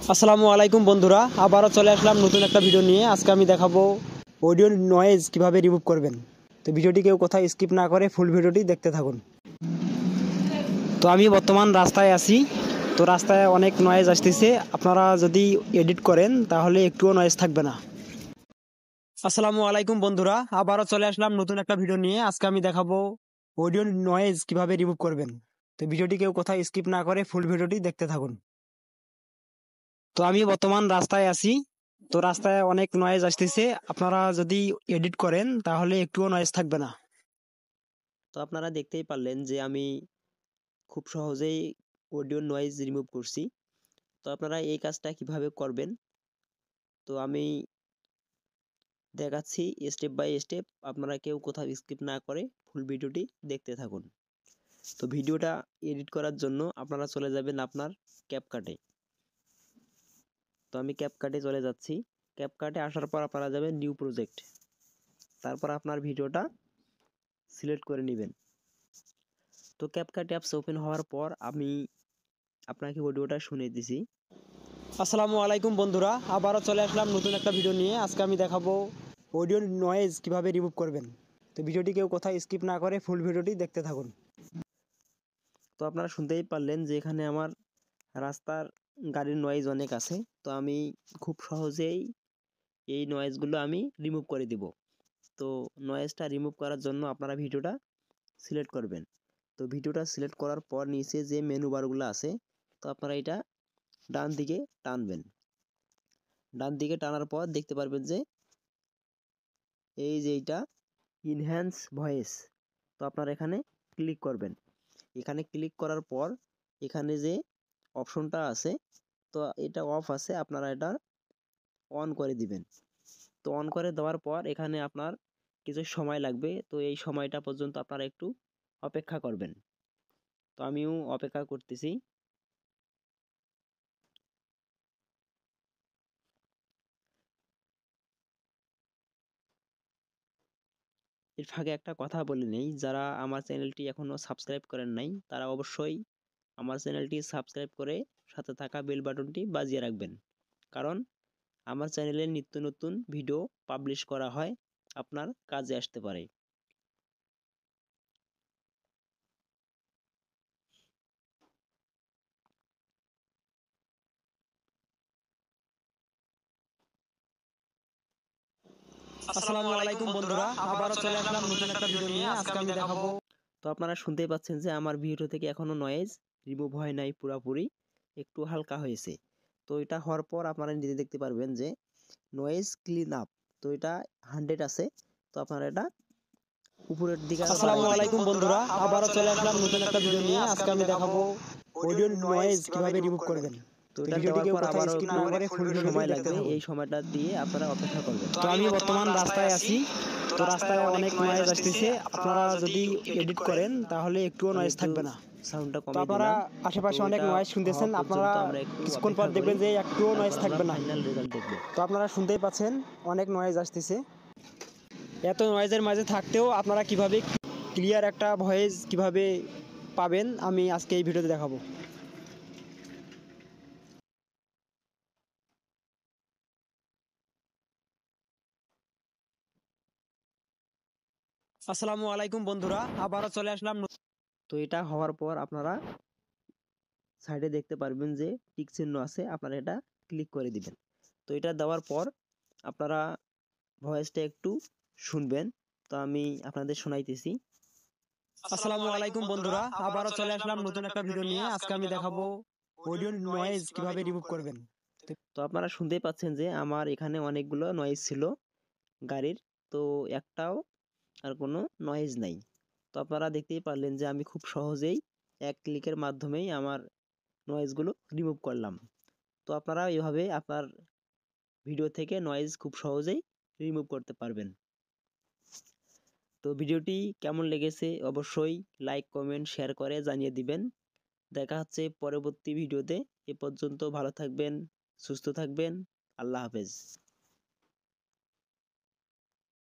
আসসালামু আলাইকুম বন্ধুরা, আবারও চলে আসলাম নতুন একটা ভিডিও নিয়ে। আজকে আমি দেখাবো অডিও নয়েজ কিভাবে রিমুভ করবেন। তো ভিডিওটি কেউ কোথাও স্কিপ না করে ফুল ভিডিওটি দেখতে থাকুন। তো আমি বর্তমান রাস্তায় আছি। তো রাস্তায় অনেক নয়েজ আসতেছে। আপনারা যদি এডিট করেন তাহলে একটুও নয়েজ থাকবে না। আসসালামু আলাইকুম বন্ধুরা, আবারও চলে আসলাম নতুন একটা ভিডিও নিয়ে। আজকে আমি দেখাবো অডিও নয়েজ কিভাবে রিমুভ করবেন। তো ভিডিওটি কেউ কোথাও স্কিপ না করে ফুল ভিডিওটি দেখতে থাকুন। তো আমি বর্তমান রাস্তায় আছি। তো রাস্তায় অনেক নয়েজ আসতেছে। আপনারা যদি এডিট করেন তাহলে একটুও নয়েজ থাকবে না। তো আপনারা দেখতেই পারলেন যে আমি খুব সহজেই অডিও নয়েজ রিমুভ করছি। তো আপনারা এই কাজটা কিভাবে করবেন তো আমি দেখাচ্ছি স্টেপ বাই স্টেপ। আপনারা কেউ কোথাও স্কিপ না করে ফুল ভিডিওটি দেখতে থাকুন। তো ভিডিওটা এডিট করার জন্য আপনারা চলে যাবেন আপনার ক্যাপকাটে। তো আমি ক্যাপকাটে চলে যাচ্ছি। ক্যাপকাটে আসার পর আপনারা যাবেন নিউ প্রজেক্ট। তারপর আপনার ভিডিওটা সিলেক্ট করে নেবেন। তো ক্যাপকাট অ্যাপস ওপেন হওয়ার পর আমি আপনাকে অডিওটা শুনিয়ে দিছি। আসসালামু আলাইকুম বন্ধুরা, আবারও চলে আসলাম নতুন একটা ভিডিও নিয়ে। আজকে আমি দেখাবো অডিও নয়েজ কিভাবে রিমুভ করবেন। তো ভিডিওটি কেউ কোথাও স্কিপ না করে ফুল ভিডিওটি দেখতে থাকুন। তো আপনারা শুনতেই পারলেন যে এখানে আমার রাস্তার গাড়ির নয়েজ অনেক আছে। তো আমি খুব সহজেই এই নয়েজগুলো আমি রিমুভ করে দিব। তো নয়েজটা রিমুভ করার জন্য আপনারা ভিডিওটা সিলেক্ট করবেন। তো ভিডিওটা সিলেক্ট করার পর নিচে যে মেনু বারগুলো আছে, তো আপনারা এটা ডান দিকে টানবেন। ডান দিকে টানার পর দেখতে পারবেন যে এই যে এইটা ইনহ্যান্স ভয়েস। তো আপনারা এখানে ক্লিক করবেন। এখানে ক্লিক করার পর এখানে যে অপশনটা আছে, তো এটা অফ আছে, আপনারা এটা অন করে দিবেন। তো অন করে দেওয়ার পর এখানে আপনার কিছু সময় লাগবে। তো এই সময়টা পর্যন্ত আপনারা একটু অপেক্ষা করবেন। তো আমিও অপেক্ষা করতেছি। এর ফাঁকে একটা কথা বলে নেই, যারা আমার চ্যানেলটি এখনও সাবস্ক্রাইব করেন নাই তারা অবশ্যই আমার চ্যানেলটি সাবস্ক্রাইব করে সাথে থাকা বেল বাটনটি বাজিয়ে রাখবেন। কারণ আমার চ্যানেলে নিত্য নতুন ভিডিও পাবলিশ করা হয়, আপনার কাজে আসতে পারে। আসসালামু আলাইকুম বন্ধুরা, আবারও চলে আসলাম নতুন একটা ভিডিও নিয়ে। আজকে আমি দেখাবো তো আপনারা শুনতেই পাচ্ছেন যে আমার ভিডিও থেকে এখনো নয়েজ রিমুভ হয় নাই, পুরাপুরি একটু হালকা হয়েছে। তো এটা হওয়ার পর আপনারা নিজে দেখতে পারবেন যে নয়েজ ক্লিন আপ, তো এটা 100 আছে। তো আপনারা এটা উপরের দিকে আসসালামু আলাইকুম বন্ধুরা, আবারও চলে আসলাম নতুন একটা ভিডিও নিয়ে। আজকে আমি দেখাবো অডিও নয়েজ কিভাবে রিমুভ করবেন। তো তো এটা ভিডিওটি দেওয়ার কেউ পর কোথাও আবারও স্কিপ একটু না করে ফুল ভিডিওটি সময় দেখতে লাগবে। থাকুন। এই সময়টা দিয়ে আপনারা অপেক্ষা করবেন। তো আমি বর্তমান রাস্তায় আছি। তো রাস্তায় অনেক নয়েজ আসতেছে। আপনারা যদি এডিট করেন তাহলে একটুও আমি নয়েজ একটু থাকবে না। সাউন্ডটা তো কমিয়ে আপনারা দিলাম। তো আশেপাশে অনেক এটা নয়েজ হওয়া শুনতেছেন। আপনারা পর্যন্ত আমরা একটু কিছুক্ষণ পর অপেক্ষা করি। দেখবেন যে একটুও নয়েজ তারপর আমরা থাকবে না। ফাইনাল রেজাল্ট দেখব। তো আপনারা শুনতেই পাচ্ছেন অনেক নয়েজ আসতেছে। এত নয়েজের মাঝে থাকতেও আপনারা কিভাবে ক্লিয়ার একটা ভয়েস কিভাবে পাবেন আমি আজকে এই ভিডিওতে দেখাবো। আসসালামু আলাইকুম বন্ধুরা, আবারও চলে আসলাম। তো এটা হওয়ার পর আপনারা সাইডে দেখতে পারবেন যে টিক চিহ্ন আছে, আপনারা এটা ক্লিক করে দিবেন। তো এটা দেওয়ার পর আপনারা ভয়েসটা একটু শুনবেন। তো আমি আপনাদের শোনাইতেছি। আসসালামু আলাইকুম বন্ধুরা, আবারও চলে আসলাম নতুন একটা ভিডিও নিয়ে। আজকে আমি দেখাবো অডিও নয়েজ কিভাবে রিমুভ করবেন। তো আপনারা শুনতেই পাচ্ছেন যে আমার এখানে অনেকগুলো নয়েজ ছিল গাড়ির। তো একটাও আর কোনো নয়েজ নাই। তো আপনারা দেখতেই পারলেন যে আমি খুব সহজেই এক ক্লিকের মাধ্যমেই আমার নয়েজগুলো রিমুভ করলাম। তো আপনারা এভাবে আপনার ভিডিও থেকে নয়েজ খুব সহজেই রিমুভ করতে পারবেন। তো ভিডিওটি কেমন লেগেছে অবশ্যই লাইক, কমেন্ট, শেয়ার করে জানিয়ে দিবেন। দেখা হচ্ছে পরবর্তী ভিডিওতে। এ পর্যন্ত ভালো থাকবেন, সুস্থ থাকবেন। আল্লাহ হাফেজ।